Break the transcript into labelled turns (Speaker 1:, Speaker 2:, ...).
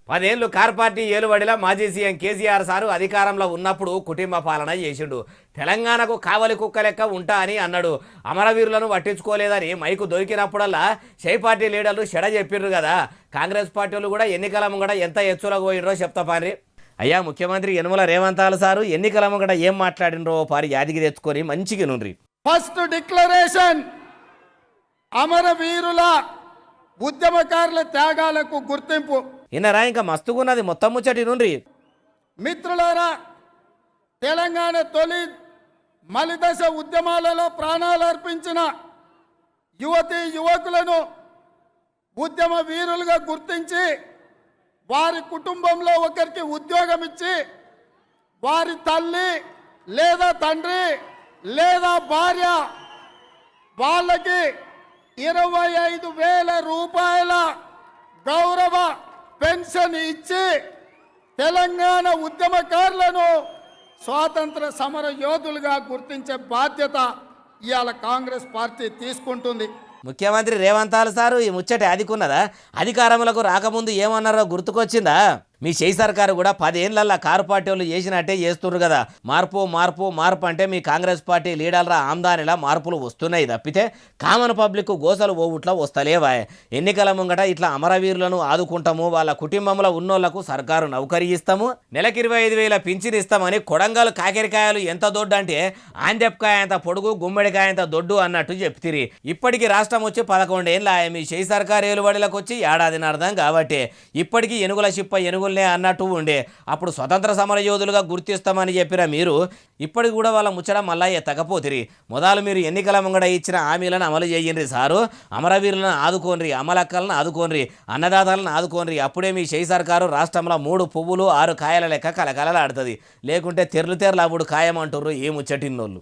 Speaker 1: 10 ఏళ్ళు car party ఏలుబడిలా మాజీ CM KCR sir అధికారంలో ఉన్నప్పుడు కుటుంబ పాలన చేసిండు. తెలంగాణకు కావలి కుక్క లెక్క ఉంటా అని అన్నాడు. అమరవీరులను పట్టించుకోలేదని మైకు దొరికినప్పుడల్లా షై పార్టీ లీడర్లు చెడ చెప్పిర్రు కదా. కాంగ్రెస్ పార్టీ వాళ్ళు కూడా ఎన్నికల ముంగడ ఎంత ఎచ్చులకు పోయినరో చెప్తా పారి. అయ్యా ముఖ్యమంత్రి యనుమల రేవంతాల సారు ఎన్నికల ముంగడ ఏం మాట్లాడినరో పారి యాదికి తెచ్చుకొని మంచిగా నుండ్రి.
Speaker 2: ఫస్ట్ డిక్లరేషన్ అమరవీరుల ఉద్యమకారుల త్యాగాలకు గుర్తింపు.
Speaker 1: ఇన్నరా ఇంకా మస్తుగున్నది మొత్తం ముచ్చటి నుండ్రి.
Speaker 2: మిత్రులారా, తెలంగాణ తొలి మలిదశ ఉద్యమాలలో ప్రాణాలు అర్పించిన యువతీ యువకులను ఉద్యమ వీరులుగా గుర్తించి వారి కుటుంబంలో ఒకరికి ఉద్యోగం ఇచ్చి వారి తల్లి లేదా తండ్రి లేదా భార్య వాళ్ళకి 25,000 రూపాయల గౌరవ పెన్షన్ ఇచ్చి తెలంగాణ ఉద్యమకారులను స్వాతంత్ర సమర యోధులుగా గుర్తించే బాధ్యత ఇవాళ కాంగ్రెస్ పార్టీ తీసుకుంటుంది.
Speaker 1: ముఖ్యమంత్రి రేవంతాల సారు ఈ ముచ్చట ఆదికున్నదా? అధికారములకు రాకముందు ఏమన్నారో గుర్తుకొచ్చిందా? మీ చేయి సర్కారు కూడా 10 ఏళ్ళల్లో కారు పార్టీ వాళ్ళు చేసినట్టే చేస్తున్నారు కదా. మార్పు మార్పు మార్పు అంటే మీ కాంగ్రెస్ పార్టీ లీడర్ల ఆమ్దానిలా మార్పులు వస్తున్నాయి తప్పితే కామన్ పబ్లిక్ గోసలు ఓవుట్లా వస్తలేవా? ఎన్నికల ముంగట ఇట్లా అమరవీరులను ఆదుకుంటాము, వాళ్ళ కుటుంబంలో ఉన్నోళ్లకు సర్కారు నౌకరీ ఇస్తాము, నెలకి 25,000 పింఛన్ ఇస్తామని కొడంగల్ కాకిరికాయలు ఎంత దొడ్డు అంటే ఆందెప్కాయ అంత పొడుగు గుమ్మడికాయ అంత దొడ్డు అన్నట్టు చెప్తిరి. ఇప్పటికీ రాష్ట్రం వచ్చి 11 ఏళ్ళ మీ చేయి సర్కారు ఏలుబడిలకు వచ్చి ఏడాదిని అర్థం కాబట్టి ఇప్పటికీ ఎనుగుల చిప్ప ఎనుగులనే అన్నట్టు ఉండే. అప్పుడు స్వతంత్ర సమర యోధులుగా గుర్తిస్తామని చెప్పిన మీరు ఇప్పటికి కూడా వాళ్ళ ముచ్చట మళ్ళా ఎత్తకపోతిరి. మొదలు మీరు ఎన్నికల ముంగడ ఇచ్చిన హామీలను అమలు చేయండి సారు. అమరవీరులను ఆదుకోండి, అమలక్కలను ఆదుకోండి, అన్నదాతలను ఆదుకోండి. అప్పుడే మీ చేయి సర్కారు రాష్ట్రంలో 3 పువ్వులు 6 కాయల లెక్క కలకలలాడుతుంది. లేకుంటే తెర్లు అప్పుడు ఖాయమంటుర్రు ఈ ముచ్చటిన్నోళ్ళు.